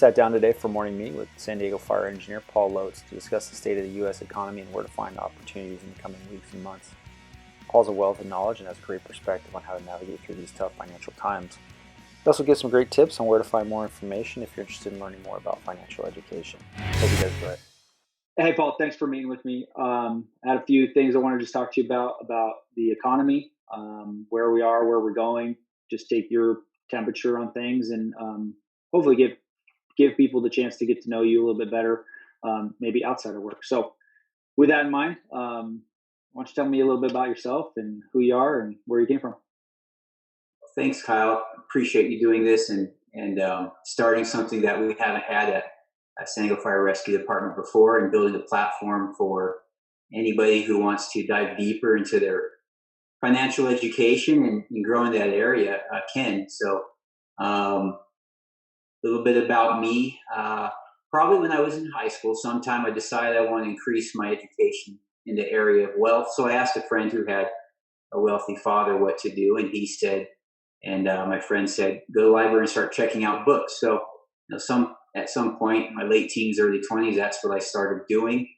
Sat down today for morning meeting with San Diego fire engineer Paul Lotze to discuss the state of the U.S. economy and where to find opportunities in the coming weeks and months. Paul's a wealth of knowledge and has a great perspective on how to navigate through these tough financial times. He also gives some great tips on where to find more information if you're interested in learning more about financial education. Hope you guys enjoy it. Hey, Paul, thanks for meeting with me. I had a few things I wanted to just talk to you about the economy, where we are, where we're going, just take your temperature on things and hopefully give people the chance to get to know you a little bit better, maybe outside of work. So with that in mind, why don't you tell me a little bit about yourself and who you are and where you came from? Thanks, Kyle. Appreciate you doing this and starting something that we haven't had at San Diego Fire Rescue Department before, and building a platform for anybody who wants to dive deeper into their financial education and grow in that area can. So a little bit about me. Probably when I was in high school, sometime I decided I want to increase my education in the area of wealth. So I asked a friend who had a wealthy father what to do, and he said, my friend said, go to the library and start checking out books. So at some point in my late teens, early 20s, that's what I started doing,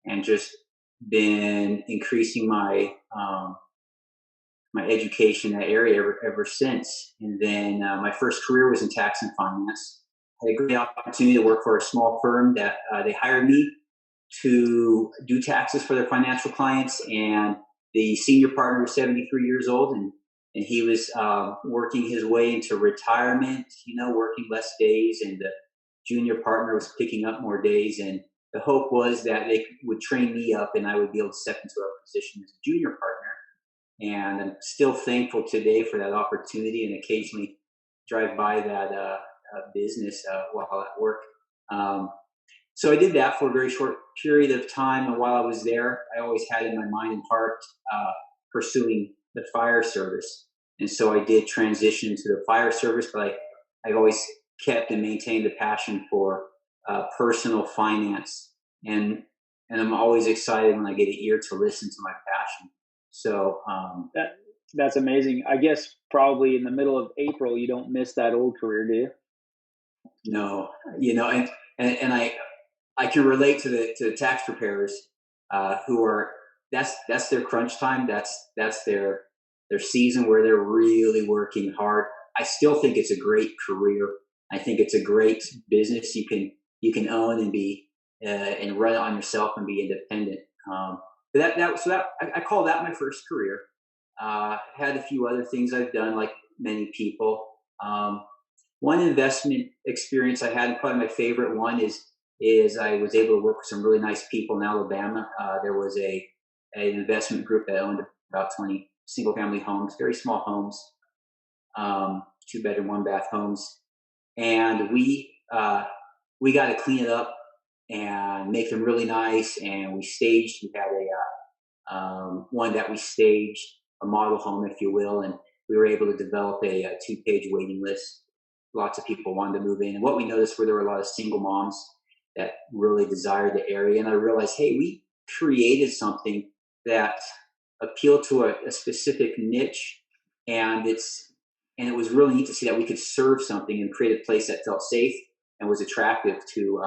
and just been increasing my my education in that area ever since. And then my first career was in tax and finance. I had a great opportunity to work for a small firm that they hired me to do taxes for their financial clients. And the senior partner was 73 years old, and he was working his way into retirement, working less days, and the junior partner was picking up more days. And the hope was that they would train me up and I would be able to step into a position as a junior partner. And I'm still thankful today for that opportunity, and occasionally drive by that business while at work. So I did that for a very short period of time. And while I was there, I always had in my mind and heart pursuing the fire service. And so I did transition to the fire service, but I always kept and maintained a passion for personal finance. And I'm always excited when I get an ear to listen to my passion. So That's amazing. I guess probably in the middle of April, you don't miss that old career, do you? No, and I can relate to the tax preparers who are that's their crunch time. That's their season where they're really working hard. I still think it's a great career. I think it's a great business you can own and be and run it on yourself and be independent. I call that my first career. Had a few other things I've done, like many people. One investment experience I had, and probably my favorite one, is I was able to work with some really nice people in Alabama. There was an investment group that owned about 20 single-family homes, very small homes, 2-bedroom, 1-bath homes, and we got to clean it up and make them really nice. And we had one that we staged, a model home, if you will, and we were able to develop a 2-page waiting list. Lots of people wanted to move in, and what we noticed were there were a lot of single moms that really desired the area. And I realized, hey, we created something that appealed to a specific niche, and it was really neat to see that we could serve something and create a place that felt safe and was attractive to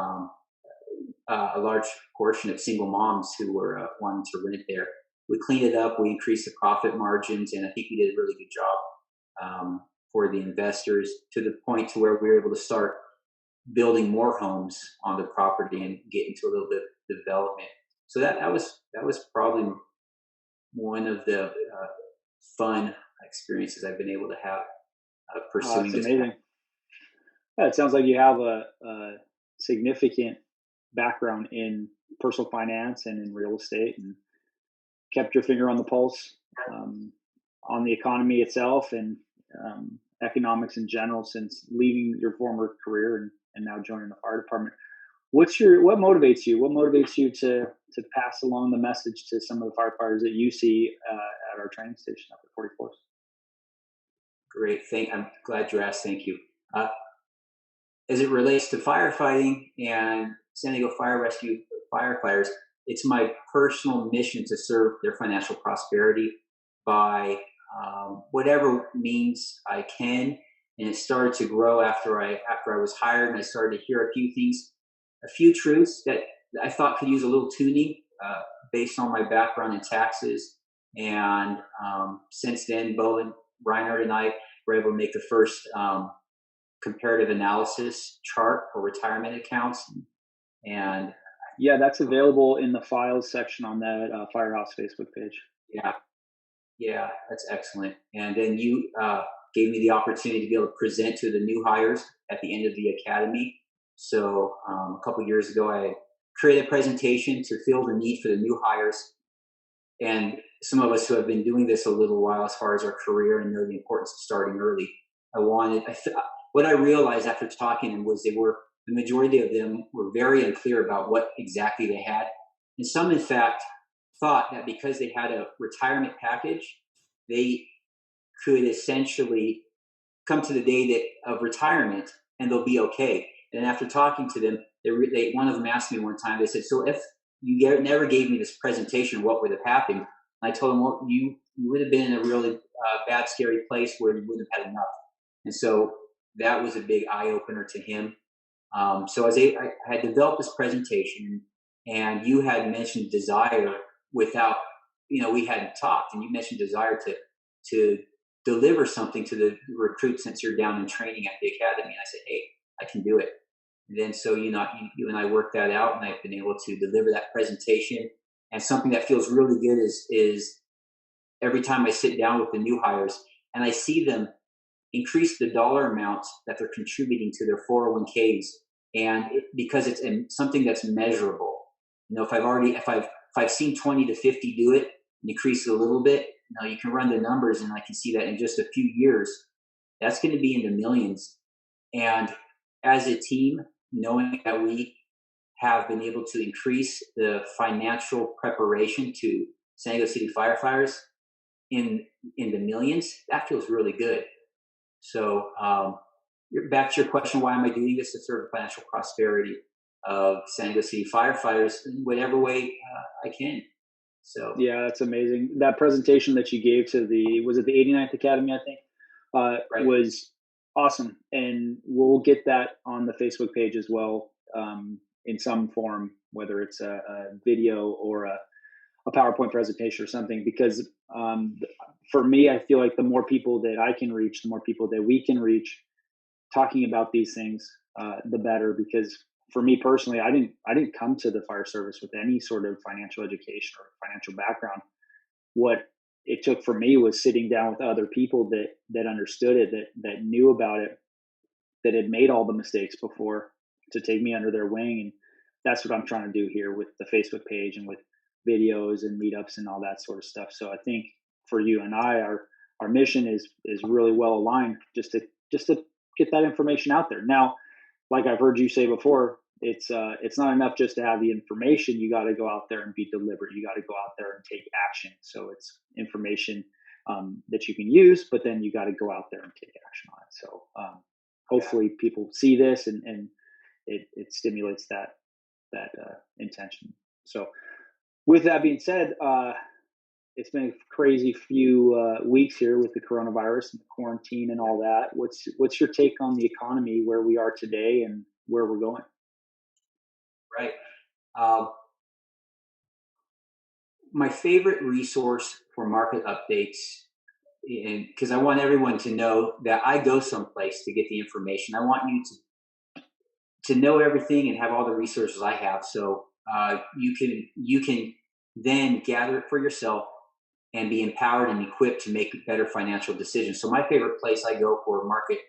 a large portion of single moms who were wanting to rent there. We cleaned it up, we increased the profit margins, and I think we did a really good job for the investors, to the point to where we were able to start building more homes on the property and get into a little bit of development. So that was probably one of the fun experiences I've been able to have pursuing That's this. amazing. Yeah, it sounds like you have a significant background in personal finance and in real estate, and kept your finger on the pulse on the economy itself and economics in general since leaving your former career and now joining the fire department. What motivates you? What motivates you to pass along the message to some of the firefighters that you see at our training station up at 44th? Great. I'm glad you asked. Thank you. As it relates to firefighting and San Diego Fire Rescue firefighters, it's my personal mission to serve their financial prosperity by whatever means I can. and it started to grow after I was hired, and I started to hear a few truths that I thought could use a little tuning based on my background in taxes. And since then, Bo and Reinhard and I were able to make the first comparative analysis chart for retirement accounts. And yeah, that's available in the files section on that FIREhouse Facebook page. Yeah, that's excellent. And then you gave me the opportunity to be able to present to the new hires at the end of the academy. So a couple years ago, I created a presentation to fill the need for the new hires. And some of us who have been doing this a little while as far as our career and know the importance of starting early, what I realized after talking to them was the majority of them were very unclear about what exactly they had. And some, in fact, thought that because they had a retirement package, they could essentially come to the day of retirement and they'll be okay. And after talking to them, one of them asked me one time, they said, so if you never gave me this presentation, what would have happened? And I told them, well, you would have been in a really bad, scary place where you wouldn't have had enough. And so that was a big eye-opener to him. So as I had developed this presentation, and you had mentioned desire without, we hadn't talked, and you mentioned desire to deliver something to the recruit since you're down in training at the academy. And I said, hey, I can do it. And then so you and I worked that out, and I've been able to deliver that presentation. And something that feels really good is every time I sit down with the new hires and I see them increase the dollar amount that they're contributing to their 401ks, and because it's something that's measurable. If I've seen 20 to 50 do it and increase it a little bit, you can run the numbers, and I can see that in just a few years, that's going to be in the millions. And as a team, knowing that we have been able to increase the financial preparation to San Diego City firefighters in the millions, that feels really good. So back to your question, why am I doing this? To serve the financial prosperity of San Diego City firefighters in whatever way I can. So yeah, that's amazing. That presentation that you gave to the 89th Academy, I think, right. was awesome. And we'll get that on the Facebook page as well, in some form, whether it's a video or a PowerPoint presentation or something, because for me, I feel like the more people that I can reach, the more people that we can reach talking about these things, the better. Because for me personally, I didn't come to the fire service with any sort of financial education or financial background. What it took for me was sitting down with other people that understood it, that knew about it, that had made all the mistakes before, to take me under their wing. And that's what I'm trying to do here with the Facebook page and with videos and meetups and all that sort of stuff. So I think for you and I, our mission is really well aligned, just to get that information out there. Now, like I've heard you say before, it's not enough just to have the information. You got to go out there and be deliberate. You got to go out there and take action. So it's information that you can use, but then you got to go out there and take action on it. So hopefully people see this and it stimulates that intention. So with that being said, it's been a crazy few weeks here with the coronavirus and the quarantine and all that. What's your take on the economy, where we are today and where we're going? Right. My favorite resource for market updates, because I want everyone to know that I go someplace to get the information. I want you to know everything and have all the resources I have, so you can then gather it for yourself and be empowered and equipped to make better financial decisions. So my favorite place I go for market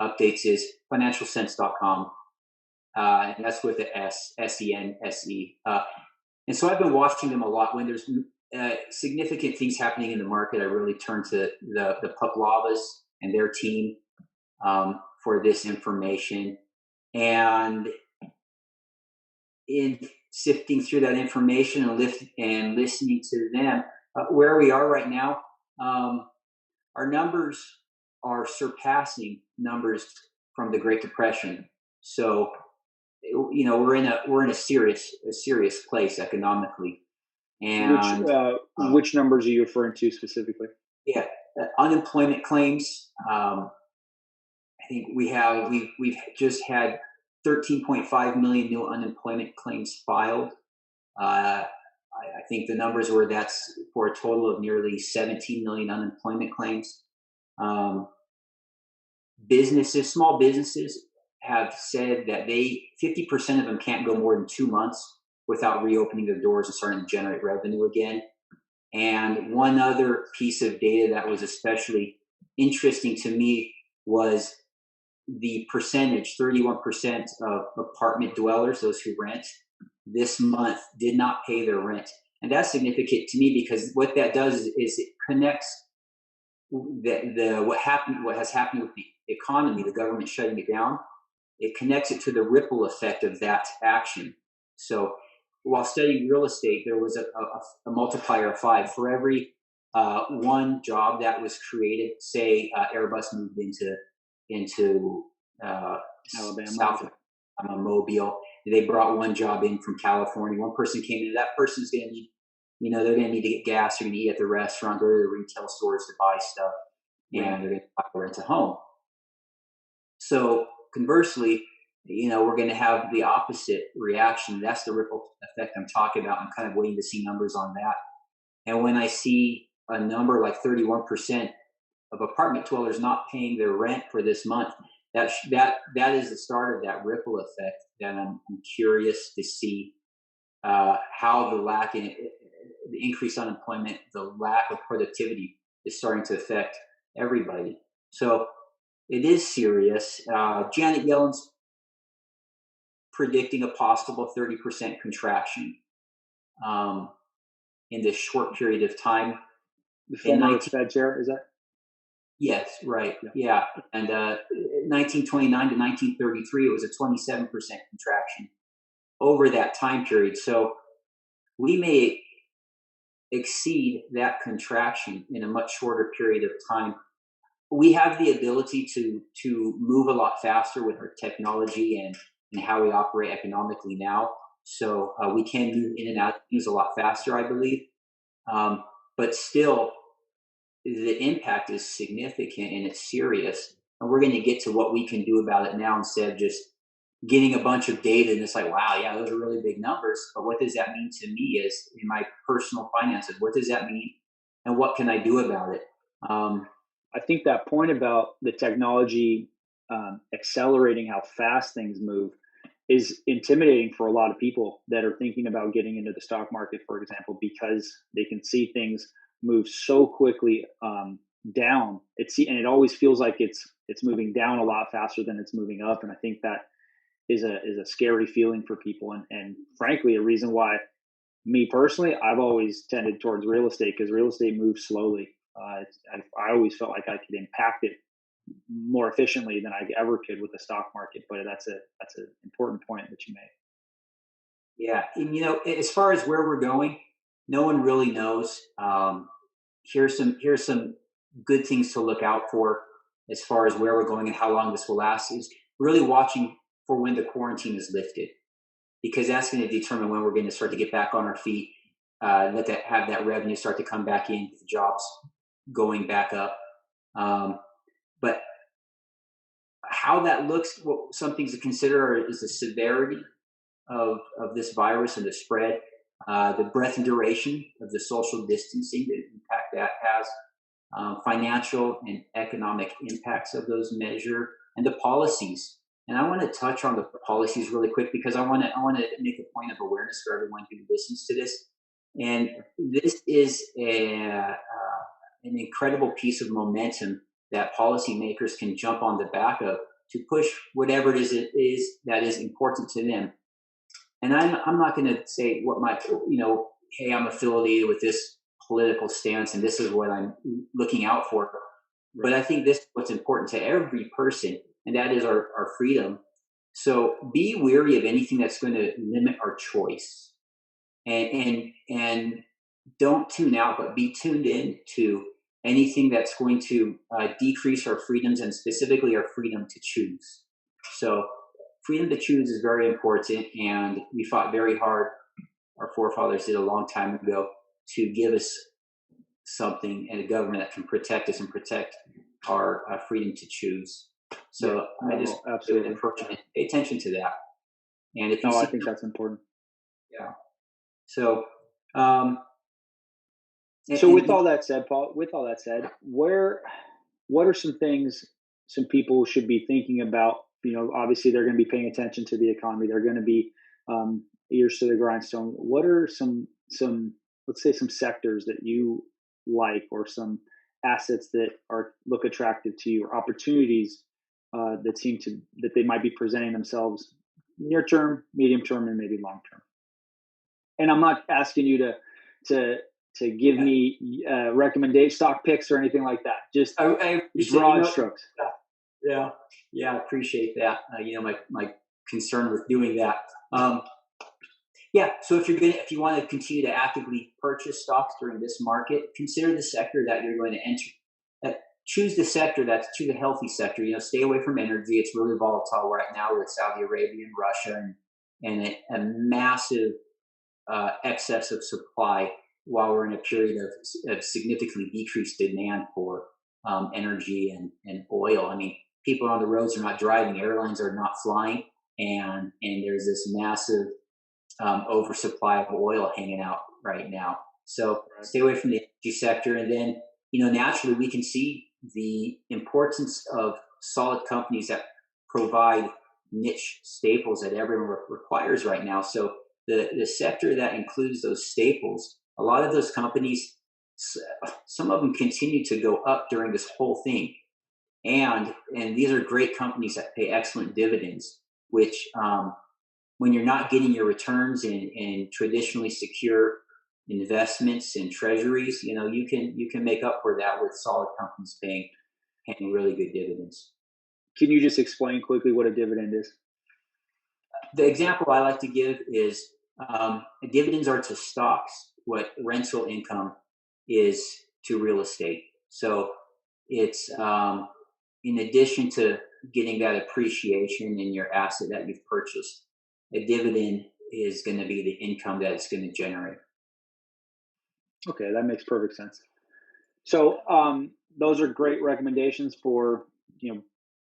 updates is financialsense.com. And that's with the S-E-N-S-E. And so I've been watching them a lot. When there's significant things happening in the market, I really turn to the Lavas and their team for this information. And in sifting through that information and listening to them, where we are right now, our numbers are surpassing numbers from the Great Depression. So, we're in a serious place economically. And which numbers are you referring to specifically? Yeah, unemployment claims I think we've just had 13.5 million new unemployment claims filed. I think the numbers were that's for a total of nearly 17 million unemployment claims. Um, small businesses have said that 50% of them can't go more than 2 months without reopening their doors and starting to generate revenue again. And one other piece of data that was especially interesting to me was the percentage 31% of apartment dwellers, those who rent, this month did not pay their rent. And that's significant to me because what that does is it connects what has happened with the economy, the government shutting it down. It connects it to the ripple effect of that action. So while studying real estate, there was a multiplier of 5 for every one job that was created. Say Airbus moved into Alabama. South Mobile. They brought one job in from California. One person came in. That person's going to need, they're going to need to get gas. They're going to eat at the restaurant, go to the retail stores to buy stuff, and they're going to rent a home. So conversely, we're going to have the opposite reaction. That's the ripple effect I'm talking about. I'm kind of waiting to see numbers on that. And when I see a number like 31% of apartment dwellers not paying their rent for this month, that is the start of that ripple effect that I'm curious to see how the increased unemployment, the lack of productivity is starting to affect everybody. So it is serious. Janet Yellen's predicting a possible 30% contraction in this short period of time. The former Fed chair, is that? Yes, right. Yeah. And 1929 to 1933, it was a 27% contraction over that time period. So we may exceed that contraction in a much shorter period of time. We have the ability to move a lot faster with our technology and how we operate economically now. So we can move in and out of things a lot faster, I believe. But still, the impact is significant and it's serious. And we're going to get to what we can do about it now instead of just getting a bunch of data and it's like, wow, yeah, those are really big numbers. But what does that mean to me is in my personal finances? What does that mean? And what can I do about it? I think that point about the technology accelerating how fast things move is intimidating for a lot of people that are thinking about getting into the stock market, for example, because they can see things move so quickly down. And it always feels like it's moving down a lot faster than it's moving up. And I think that is a scary feeling for people. And frankly, a reason why me personally, I've always tended towards real estate because real estate moves slowly. I always felt like I could impact it more efficiently than I ever could with the stock market. But that's an important point that you made. Yeah, and as far as where we're going, no one really knows. Here's some good things to look out for as far as where we're going and how long this will last. Is really watching for when the quarantine is lifted, because that's going to determine when we're going to start to get back on our feet. Have that revenue start to come back in, the jobs going back up. But how that looks, some things to consider is the severity of this virus and the spread, the breadth and duration of the social distancing, the impact that has, financial and economic impacts of those measures, and the policies. And I want to touch on the policies really quick because I want to make a point of awareness for everyone who listens to this. And this is an incredible piece of momentum that policymakers can jump on the back of to push whatever it is that is important to them. And I'm not going to say what hey, I'm affiliated with this political stance and this is what I'm looking out for. But I think this is what's important to every person, and that is our freedom. So be wary of anything that's going to limit our choice. And don't tune out, but be tuned in to anything that's going to decrease our freedoms and specifically our freedom to choose. So freedom to choose is very important, and we fought very hard. Our forefathers did a long time ago to give us something and a government that can protect us and protect our freedom to choose. So I just absolutely approach it, pay attention to that. And if you I see, think that's important. yeah. So, um, So with all that said, Paul, what are some things some people should be thinking about? Obviously they're going to be paying attention to the economy. They're going to be ears to the grindstone. What are some let's say some sectors that you like, or some assets that look attractive to you, or opportunities that they might be presenting themselves near term, medium term, and maybe long term? And I'm not asking you to give me recommendation stock picks or anything like that. Just I broad strokes. Yeah, appreciate that. My concern with doing that. So if you want to continue to actively purchase stocks during this market, consider the sector that you're going to enter. Choose the sector that's the healthy sector. Stay away from energy. It's really volatile right now with Saudi Arabia and Russia and a massive excess of supply, while we're in a period of significantly decreased demand for energy and oil. I mean, people on the roads are not driving, airlines are not flying, and there's this massive oversupply of oil hanging out right now. So stay away from the energy sector, and then naturally we can see the importance of solid companies that provide niche staples that everyone requires right now. So the sector that includes those staples, a lot of those companies, some of them continue to go up during this whole thing, and these are great companies that pay excellent dividends, which when you're not getting your returns in traditionally secure investments in treasuries, you can make up for that with solid companies paying really good dividends. Can you just explain quickly what a dividend is? The example I like to give is dividends are to stocks what rental income is to real estate. So it's in addition to getting that appreciation in your asset that you've purchased, a dividend is going to be the income that it's going to generate. Okay, that makes perfect sense. So those are great recommendations for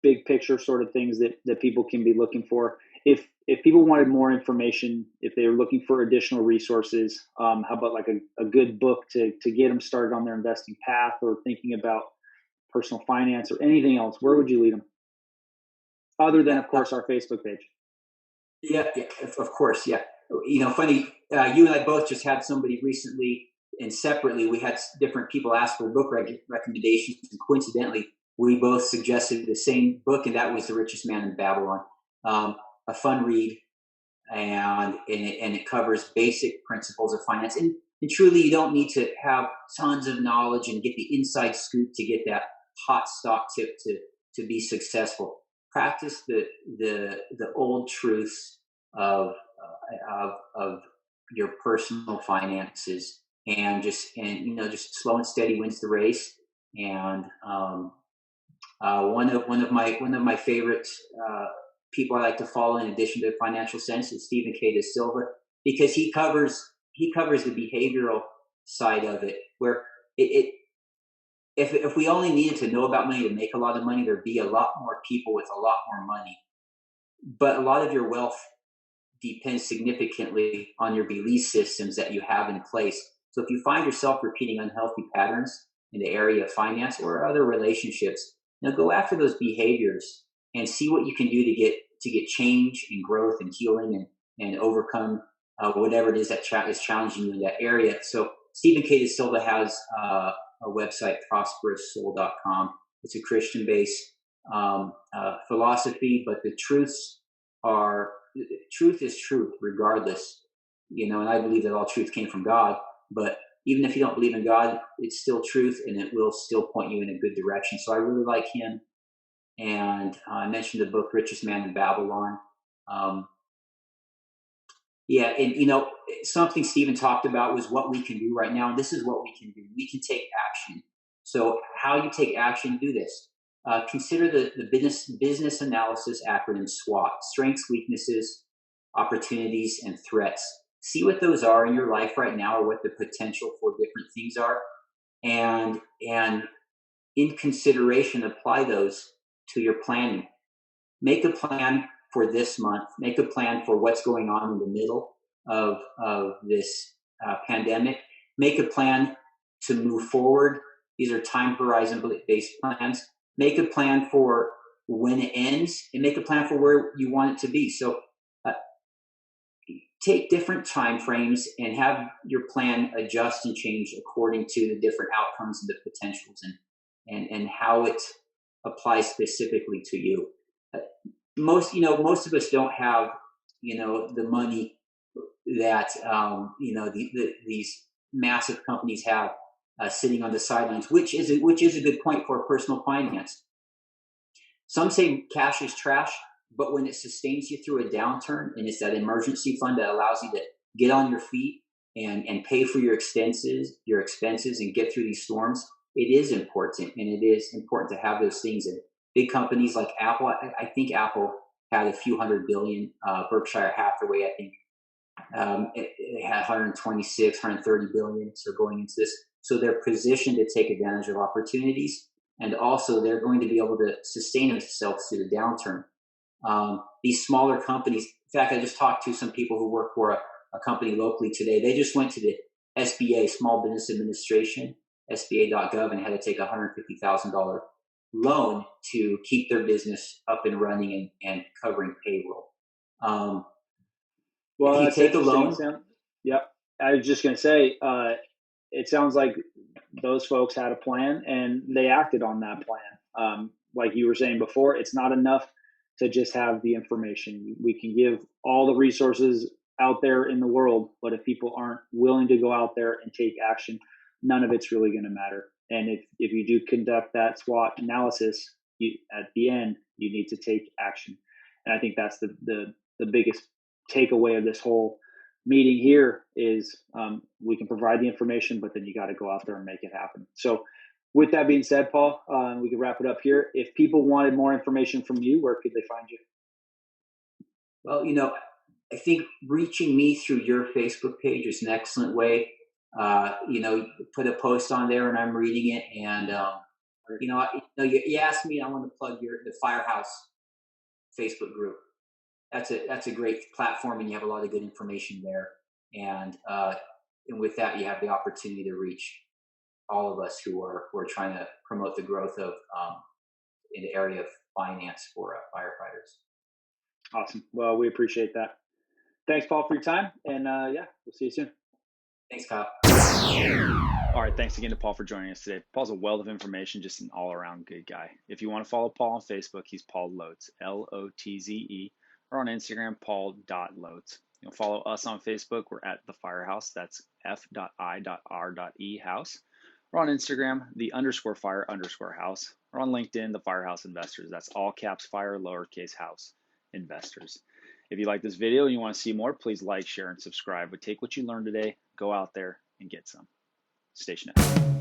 big picture sort of things that people can be looking for. If people wanted more information, if they were looking for additional resources, how about like a good book to get them started on their investing path, or thinking about personal finance or anything else? Where would you lead them? Other than, of course, our Facebook page. Yeah, of course. Yeah. Funny, you and I both just had somebody recently, and separately we had different people ask for book recommendations, and coincidentally we both suggested the same book, and that was The Richest Man in Babylon. A fun read, and it covers basic principles of finance, and truly you don't need to have tons of knowledge and get the inside scoop to get that hot stock tip to be successful. Practice the old truths of your personal finances, and just slow and steady wins the race. And one of my favorite people I like to follow, in addition to Financial Sense, is Stephen K. De Silva, because he covers the behavioral side of it, where if we only needed to know about money to make a lot of money, there'd be a lot more people with a lot more money. But a lot of your wealth depends significantly on your belief systems that you have in place. So if you find yourself repeating unhealthy patterns in the area of finance or other relationships, go after those behaviors and see what you can do to get change and growth and healing and overcome whatever it is that is challenging you in that area. So Stephen K. De Silva has a website, prosperoussoul.com. It's a Christian-based philosophy, but the truth is truth regardless. And I believe that all truth came from God, but even if you don't believe in God, it's still truth, and it will still point you in a good direction. So I really like him. And I mentioned the book Richest Man in Babylon. And something Stephen talked about was what we can do right now, and this is what we can do. We can take action. So how you take action, do this. Consider the business analysis acronym SWOT: strengths, weaknesses, opportunities, and threats. See what those are in your life right now, or what the potential for different things are, and in consideration, apply those to your planning. Make a plan for this month. Make a plan for what's going on in the middle of this pandemic. Make a plan to move forward. These are time horizon based plans. Make a plan for when it ends, and make a plan for where you want it to be. So take different time frames and have your plan adjust and change according to the different outcomes and the potentials and how it applies specifically to you. Most of us don't have the money that these massive companies have sitting on the sidelines, which is a good point for personal finance. Some say cash is trash, but when it sustains you through a downturn, and it's that emergency fund that allows you to get on your feet and pay for your expenses and get through these storms, it is important, and it is important to have those things. And big companies like Apple, I think Apple had a few $100 billion. Berkshire Hathaway, I think, it had 126, 130 billion. So going into this, so they're positioned to take advantage of opportunities, and also they're going to be able to sustain themselves through the downturn. These smaller companies, in fact, I just talked to some people who work for a company locally today. They just went to the SBA, Small Business Administration, SBA.gov, and had to take a $150,000 loan to keep their business up and running and covering payroll. Well, if you take a loan, yep. I was just going to say, it sounds like those folks had a plan and they acted on that plan. Like you were saying before, it's not enough to just have the information. We can give all the resources out there in the world, but if people aren't willing to go out there and take action, none of it's really going to matter. And if you do conduct that SWOT analysis, at the end, you need to take action. And I think that's the biggest takeaway of this whole meeting here is we can provide the information, but then you got to go out there and make it happen. So with that being said, Paul, we can wrap it up here. If people wanted more information from you, where could they find you? Well, I think reaching me through your Facebook page is an excellent way. Put a post on there and I'm reading it. And, you asked me, I want to plug the Firehouse Facebook group. That's a great platform, and you have a lot of good information there. And with that, you have the opportunity to reach all of us who are trying to promote the growth of in the area of finance for firefighters. Awesome. Well, we appreciate that. Thanks, Paul, for your time. And we'll see you soon. Thanks, Kyle. All right. Thanks again to Paul for joining us today. Paul's a wealth of information, just an all-around good guy. If you want to follow Paul on Facebook, he's Paul Lotze, Lotze, or on Instagram, paul.lotze. You'll follow us on Facebook. We're at The Firehouse. That's f.i.r.e house. Or on Instagram, _fire_house. Or on LinkedIn, The Firehouse Investors. That's all caps fire, lowercase house investors. If you like this video and you want to see more, please like, share, and subscribe. But take what you learned today, go out there and get some. Station F.